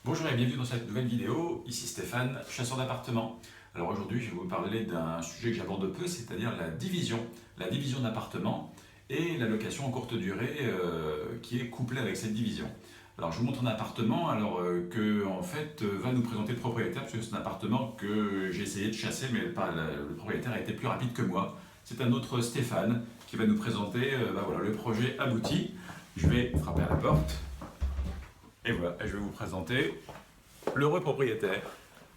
Bonjour et bienvenue dans cette nouvelle vidéo, ici Stéphane, chasseur d'appartements. Alors aujourd'hui je vais vous parler d'un sujet que j'aborde peu, c'est-à-dire la division d'appartements et la location en courte durée qui est couplée avec cette division. Alors je vous montre un appartement que en fait va nous présenter le propriétaire, parce que c'est un appartement que j'ai essayé de chasser mais le propriétaire a été plus rapide que moi. C'est un autre Stéphane qui va nous présenter le projet abouti. Je vais frapper à la porte. Et voilà, je vais vous présenter l'heureux propriétaire.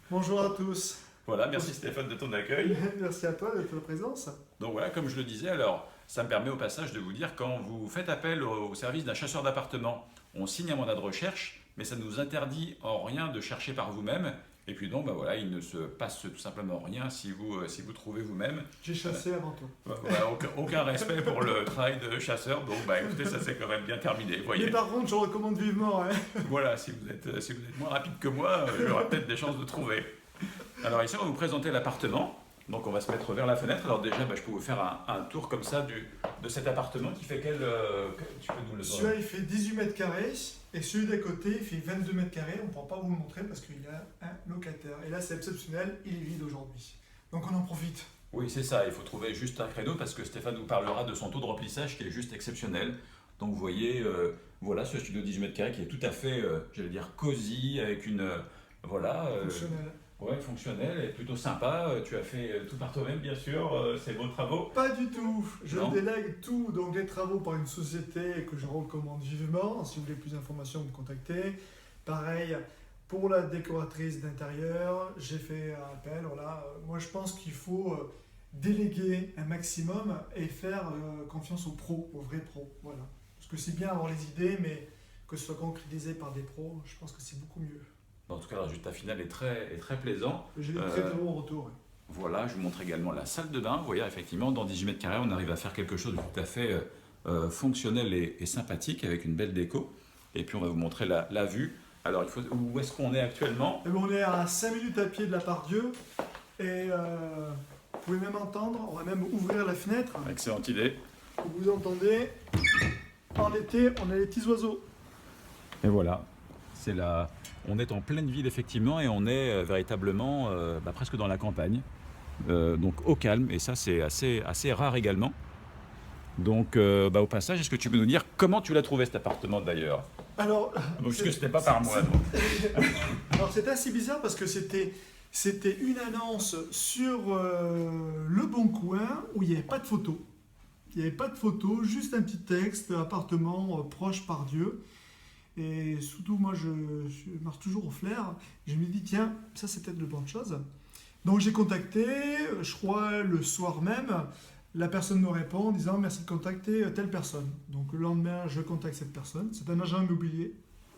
Bonjour à tous. Voilà, merci Stéphane de ton accueil. Merci à toi de ta présence. Donc voilà, comme je le disais, alors ça me permet au passage de vous dire, quand vous faites appel au service d'un chasseur d'appartement, on signe un mandat de recherche, mais ça ne nous interdit en rien de chercher par vous-même. Et puis donc, il ne se passe tout simplement rien si vous trouvez vous-même. J'ai chassé avant toi. Voilà, aucun respect pour le travail de chasseur. Donc, écoutez, ça s'est quand même bien terminé. Voyez. Mais par contre, je recommande vivement. Voilà, si vous êtes moins rapide que moi, j'aurai peut-être des chances de trouver. Alors ici, on va vous présenter l'appartement. Donc on va se mettre vers la fenêtre. Alors déjà, je peux vous faire un tour comme ça de cet appartement qui fait tu peux nous le Celui-là, il fait 18 mètres carrés. Et celui d'à côté, il fait 22 mètres carrés. On ne pourra pas vous le montrer parce qu'il y a un locataire. Et là, c'est exceptionnel, il est vide aujourd'hui. Donc on en profite. Oui, c'est ça. Il faut trouver juste un créneau parce que Stéphane nous parlera de son taux de remplissage qui est juste exceptionnel. Donc vous voyez, voilà ce studio de 18 mètres carrés qui est tout à fait, j'allais dire, cosy, avec une... Fonctionnel. Ouais, fonctionnel et plutôt sympa. Tu as fait tout par toi-même, bien sûr, ces beaux travaux. Pas du tout. Je Non. délègue tout, donc les travaux par une société que je recommande vivement. Si vous voulez plus d'informations, vous me contactez. Pareil, pour la décoratrice d'intérieur, j'ai fait appel. Voilà. Moi, je pense qu'il faut déléguer un maximum et faire confiance aux pros, aux vrais pros. Voilà. Parce que c'est bien avoir les idées, mais que ce soit concrétisé par des pros, je pense que c'est beaucoup mieux. En tout cas, le résultat final est très plaisant. J'ai des très bons retours. Voilà, je vous montre également la salle de bain. Vous voyez, effectivement, dans 18 mètres carrés, on arrive à faire quelque chose de tout à fait fonctionnel et sympathique, avec une belle déco. Et puis, on va vous montrer la vue. Alors, où est-ce qu'on est actuellement? Et on est à 5 minutes à pied de la Part-Dieu. Et vous pouvez même entendre, on va même ouvrir la fenêtre. Excellente idée. Vous entendez, en été, on a les petits oiseaux. Et voilà, on est en pleine ville effectivement et on est véritablement presque dans la campagne, donc au calme, et ça c'est assez rare également. Donc au passage, est-ce que tu peux nous dire comment tu l'as trouvé cet appartement d'ailleurs? Alors, Parce que c'était pas par moi. Alors c'était assez bizarre parce que c'était une annonce sur Le Bon Coin où il n'y avait pas de photo. Il n'y avait pas de photo, juste un petit texte, appartement proche par Dieu. Et surtout, moi, je marche toujours au flair. Je me dis, tiens, ça, c'est peut-être de bonnes choses. Donc, j'ai contacté, je crois, le soir même. La personne me répond en disant, merci de contacter telle personne. Donc, le lendemain, je contacte cette personne. C'est un agent immobilier.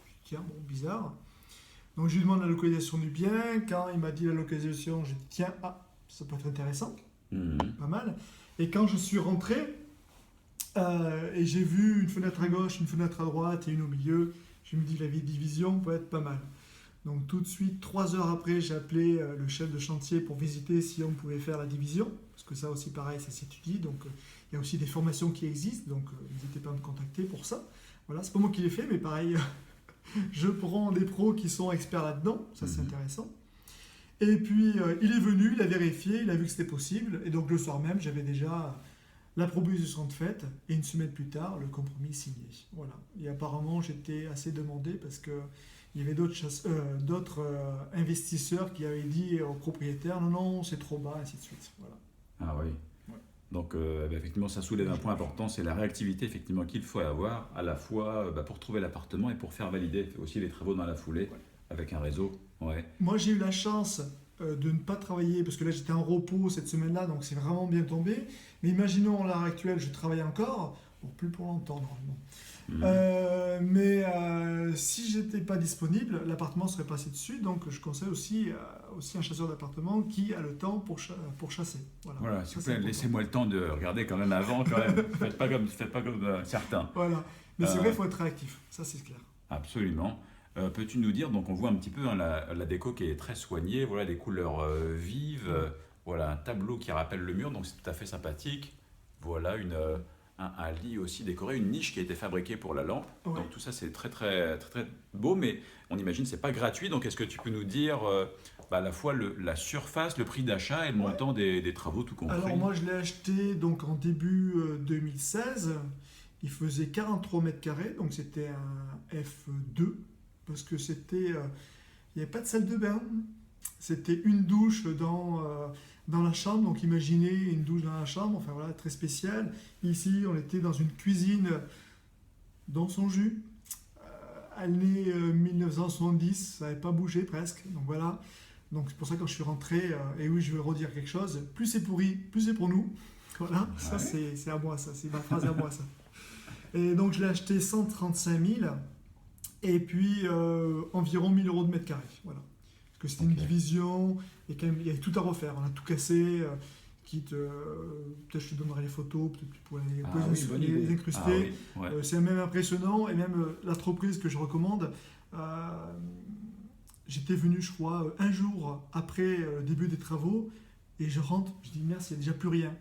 Je dis, tiens, bon, bizarre. Donc, je lui demande la localisation du bien. Quand il m'a dit la localisation, j'ai dit, tiens, ça peut être intéressant. Pas mal. Et quand je suis rentré, et j'ai vu une fenêtre à gauche, une fenêtre à droite et une au milieu, je me dis la division peut être pas mal. Donc tout de suite, 3 heures après, j'ai appelé le chef de chantier pour visiter si on pouvait faire la division, parce que ça aussi pareil, ça s'étudie, donc il y a aussi des formations qui existent, donc n'hésitez pas à me contacter pour ça. Voilà, c'est pas moi qui l'ai fait, mais pareil, je prends des pros qui sont experts là-dedans, ça c'est intéressant. Et puis il est venu, il a vérifié, il a vu que c'était possible, et donc le soir même, j'avais déjà la proposition de fait, et une semaine plus tard, le compromis signé. Voilà. Et apparemment, j'étais assez demandé parce qu'il y avait d'autres investisseurs qui avaient dit aux propriétaires, non, c'est trop bas, ainsi de suite. Voilà. Ah oui. Ouais. Donc effectivement, ça soulève un point important, c'est la réactivité effectivement qu'il faut avoir, à la fois pour trouver l'appartement et pour faire valider aussi les travaux dans la foulée, avec un réseau. Ouais. Moi, j'ai eu la chance de ne pas travailler, parce que là j'étais en repos cette semaine-là, donc c'est vraiment bien tombé. Mais imaginons à l'heure actuelle, je travaille encore, bon, plus pour longtemps normalement. Mais si j'étais pas disponible, l'appartement serait passé dessus, donc je conseille aussi un chasseur d'appartement qui a le temps pour chasser. Voilà, s'il vous plaît, laissez-moi le temps de regarder quand même avant, quand même. Faites pas comme certains. Voilà, mais c'est vrai, il faut être réactif, ça c'est clair. Absolument. Peux-tu nous dire, donc on voit un petit peu la déco qui est très soignée, voilà, des couleurs vives, voilà, un tableau qui rappelle le mur, donc c'est tout à fait sympathique. Voilà un lit aussi décoré, une niche qui a été fabriquée pour la lampe. Ouais. Donc tout ça, c'est très, très, très, très beau, mais on imagine que ce n'est pas gratuit. Donc est-ce que tu peux nous dire à la fois la surface, le prix d'achat et le montant des travaux tout compris? Alors moi je l'ai acheté donc en début 2016, il faisait 43 mètres carrés, donc c'était un F2, parce que il n'y avait pas de salle de bain, c'était une douche dans la chambre, donc imaginez une douche dans la chambre, enfin voilà, très spécial. Ici on était dans une cuisine dans son jus, année 1970, ça n'avait pas bougé presque, donc voilà. Donc c'est pour ça que quand je suis rentré, et oui je vais redire quelque chose, plus c'est pourri, plus c'est pour nous. Voilà, ça c'est à moi ça, c'est ma phrase à moi ça. Et donc je l'ai acheté 135 000 et puis environ 1000 euros de mètre carré. Voilà. Parce que c'était une division et quand même il y avait tout à refaire. On a tout cassé. Peut-être je te donnerai les photos, peut-être tu pourrais les incruster. C'est même impressionnant et même l'entreprise que je recommande. J'étais venu, je crois, un jour après le début des travaux et je rentre, je dis merde, il n'y a déjà plus rien.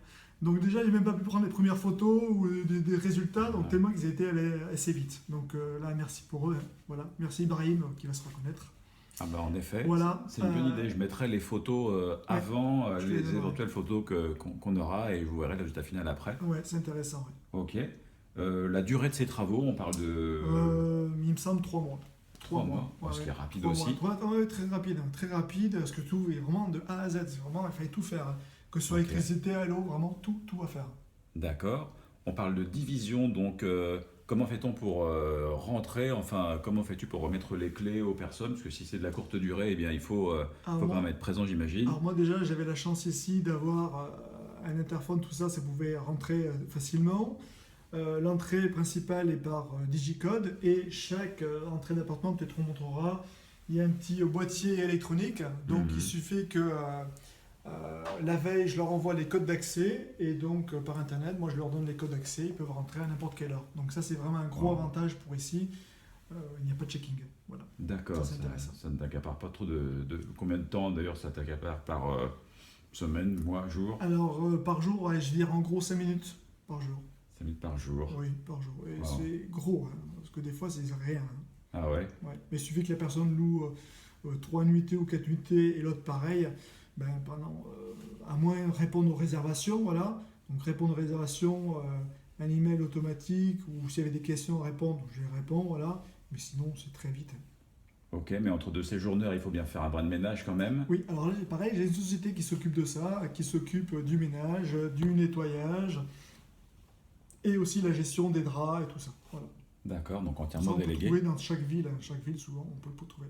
Donc déjà, j'ai même pas pu prendre les premières photos ou des résultats, donc tellement qu'ils étaient allés assez vite. Donc là, merci pour eux. Hein. Voilà. Merci Ibrahim qui va se reconnaître. Ah bah en effet, voilà. C'est une bonne idée. Je mettrai les photos avant, les éventuelles photos qu'on aura et je vous verrai le résultat final après. Ouais, c'est intéressant. Ouais. Ok. La durée de ces travaux, on parle de... il me semble 3 mois. 3 mois, ce qui est rapide aussi. Très rapide, hein, très rapide, parce que tout est vraiment de A à Z. C'est vraiment, il fallait tout faire. Hein. Que ce soit électricité, à l'eau, vraiment tout à faire. D'accord. On parle de division, donc comment fait-on pour rentrer, enfin comment fais-tu pour remettre les clés aux personnes? Parce que si c'est de la courte durée, eh bien il faut quand même être présent, j'imagine. Alors moi déjà, j'avais la chance ici d'avoir un interphone, tout ça, ça pouvait rentrer facilement. L'entrée principale est par digicode et chaque entrée d'appartement, peut-être on montrera, il y a un petit boîtier électronique, donc il suffit que la veille je leur envoie les codes d'accès et donc par internet, moi je leur donne les codes d'accès, ils peuvent rentrer à n'importe quelle heure. Donc ça c'est vraiment un gros avantage pour ici, il n'y a pas de checking. Voilà. D'accord, ça ne t'accapare pas trop de combien de temps d'ailleurs ça t'accapare par semaine, mois, jour? Alors par jour, je vire en gros 5 minutes par jour. 5 minutes par jour. Oui, par jour. Et c'est gros, hein, parce que des fois, c'est rien. Hein. Ah ouais. Mais il suffit que la personne loue 3 nuitées ou 4 nuitées et l'autre pareil, à moins répondre aux réservations, voilà. Donc répondre aux réservations, un email automatique, ou s'il y avait des questions à répondre, je les réponds, voilà. Mais sinon, c'est très vite. Hein. Ok, mais entre deux séjourneurs, il faut bien faire un brin de ménage quand même. Oui, alors là, pareil, j'ai une société qui s'occupe de ça, qui s'occupe du ménage, du nettoyage, et aussi la gestion des draps et tout ça. Voilà. D'accord, donc entièrement délégué. On peut trouver dans chaque ville, souvent, on peut le trouver.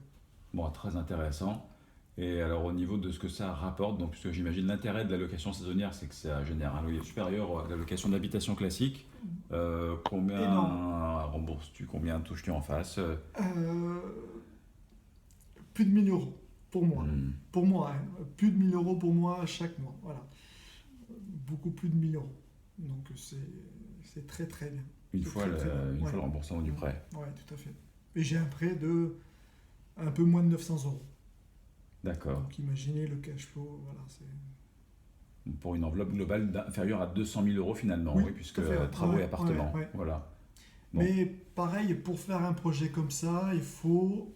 Bon, très intéressant. Et alors au niveau de ce que ça rapporte, donc, puisque j'imagine l'intérêt de la location saisonnière, c'est que ça génère un loyer supérieur à la location d'habitation classique. Combien rembourses-tu, combien touches-tu en face? Plus de 1000 euros pour moi. Pour moi, hein. Plus de 1000 euros pour moi chaque mois. Voilà. Beaucoup plus de 1000 euros. Donc c'est très très bien. Une fois le remboursement du prêt. Oui, tout à fait. Et j'ai un prêt de un peu moins de 900 euros. D'accord. Donc imaginez le cash flow, voilà, pour une enveloppe globale inférieure à 200 000 euros finalement, oui puisque travaux et appartements. Voilà. Bon. Mais pareil, pour faire un projet comme ça, il faut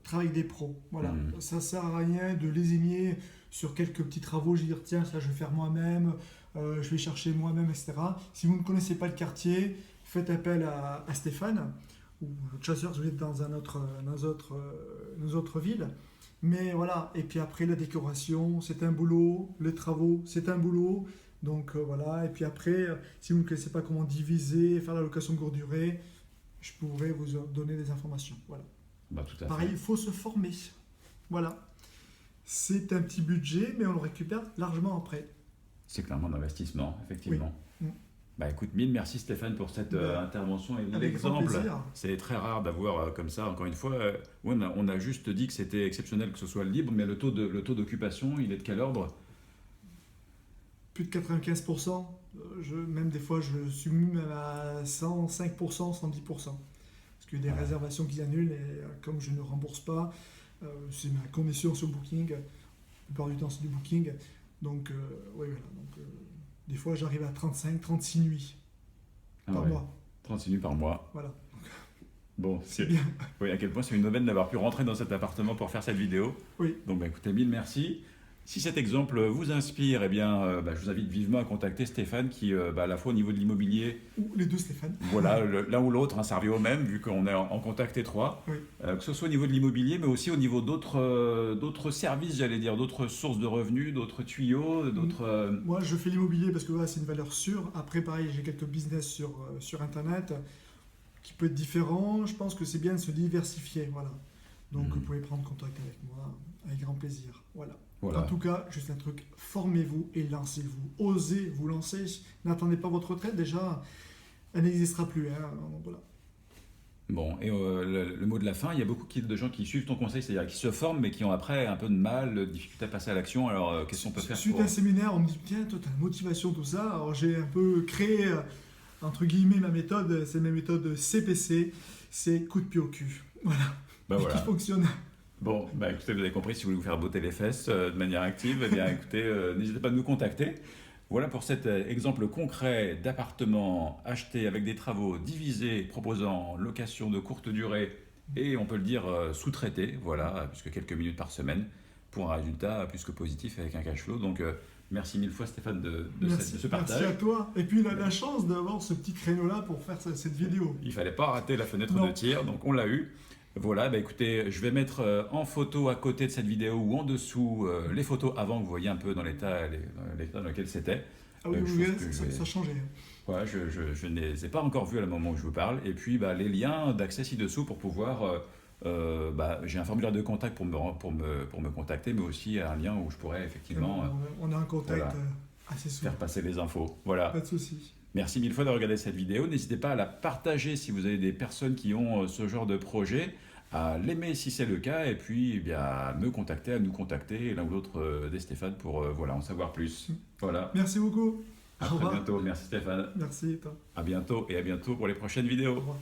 travailler avec des pros. Voilà. Ça ne sert à rien de lésigner sur quelques petits travaux, je vais dire tiens, ça je vais faire moi-même, je vais chercher moi-même, etc. Si vous ne connaissez pas le quartier, faites appel à Stéphane, ou notre chasseur si vous êtes dans nos autres villes. Mais voilà, et puis après la décoration, c'est un boulot, les travaux, c'est un boulot. Donc voilà, et puis après, si vous ne connaissez pas comment diviser, faire la location courte durée, je pourrais vous donner des informations. Voilà. Bah, tout à Pareil, fait. il faut se former. Voilà. C'est un petit budget, mais on le récupère largement après. C'est clairement un investissement, effectivement. Oui. Bah écoute, mille merci Stéphane pour cette intervention et avec l'exemple. C'est très rare d'avoir comme ça, encore une fois. On a juste dit que c'était exceptionnel que ce soit libre, mais le taux d'occupation, il est de quel ordre? Plus de 95%. Même des fois, je suis même à 105%, 110%. Parce qu'il y a des réservations qui annulent et comme je ne rembourse pas, c'est ma condition sur Booking. La plupart du temps, c'est du Booking. Donc, oui, voilà. Donc, des fois, j'arrive à 35, 36 nuits. par ouais. mois. 36 000 par mois. Voilà. Bon, C'est bien. oui, à quel point c'est une aubaine d'avoir pu rentrer dans cet appartement pour faire cette vidéo. Oui. Donc, bah, écoutez, mille merci. Si cet exemple vous inspire, eh bien, je vous invite vivement à contacter Stéphane qui, à la fois au niveau de l'immobilier, Ou les deux Stéphane. voilà, l'un ou l'autre, hein, ça revient au même, vu qu'on est en contact étroit, Oui. que ce soit au niveau de l'immobilier, mais aussi au niveau d'autres services, j'allais dire, d'autres sources de revenus, d'autres tuyaux, d'autres... Moi, je fais l'immobilier parce que voilà, c'est une valeur sûre. Après, pareil, j'ai quelques business sur Internet qui peut être différent. Je pense que c'est bien de se diversifier. Voilà. Donc, vous pouvez prendre contact avec moi avec grand plaisir. Voilà. Voilà. En tout cas, juste un truc, formez-vous et lancez-vous. Osez vous lancer. N'attendez pas votre retraite. Déjà, elle n'existera plus. Hein. Donc, voilà. Bon, et le mot de la fin, il y a beaucoup de gens qui suivent ton conseil, c'est-à-dire qui se forment, mais qui ont après un peu de mal, de difficulté à passer à l'action. Alors, qu'est-ce qu'on peut faire Suite pour... à un séminaire, on me dit, tiens, toi, tu as la motivation, tout ça. Alors, j'ai un peu créé, entre guillemets, ma méthode. C'est ma méthode CPC. C'est coup de pied au cul. Voilà. Bah, voilà. Qui fonctionne. Bon, écoutez, vous avez compris, si vous voulez vous faire botter les fesses de manière active, eh bien, écoutez, n'hésitez pas à nous contacter. Voilà pour cet exemple concret d'appartement acheté avec des travaux divisés, proposant location de courte durée et, on peut le dire, sous-traité, voilà, puisque quelques minutes par semaine, pour un résultat plus que positif avec un cash flow. Donc, merci mille fois Stéphane de ce partage. Merci à toi. Et puis, la chance d'avoir ce petit créneau-là pour faire cette vidéo. Il ne fallait pas rater la fenêtre Non. de tir, donc on l'a eu. Voilà, écoutez, je vais mettre en photo à côté de cette vidéo ou en dessous les photos avant que vous voyez un peu dans l'état dans lequel c'était. Ah oui, Chose oui, que ça changeait. Voilà, je ne les ai pas encore vus à le moment où je vous parle. Et puis les liens d'accès ci-dessous pour pouvoir... j'ai un formulaire de contact pour me contacter, mais aussi un lien où je pourrais effectivement On a un contact voilà. assez souvent. Faire passer les infos. Voilà. Pas de souci. Merci mille fois de regarder cette vidéo. N'hésitez pas à la partager si vous avez des personnes qui ont ce genre de projet, à l'aimer si c'est le cas, et puis à nous contacter, l'un ou l'autre des Stéphane pour en savoir plus. Voilà. Merci beaucoup. À très bientôt. Merci Stéphane. Merci. Toi. À bientôt et à bientôt pour les prochaines vidéos. Au revoir.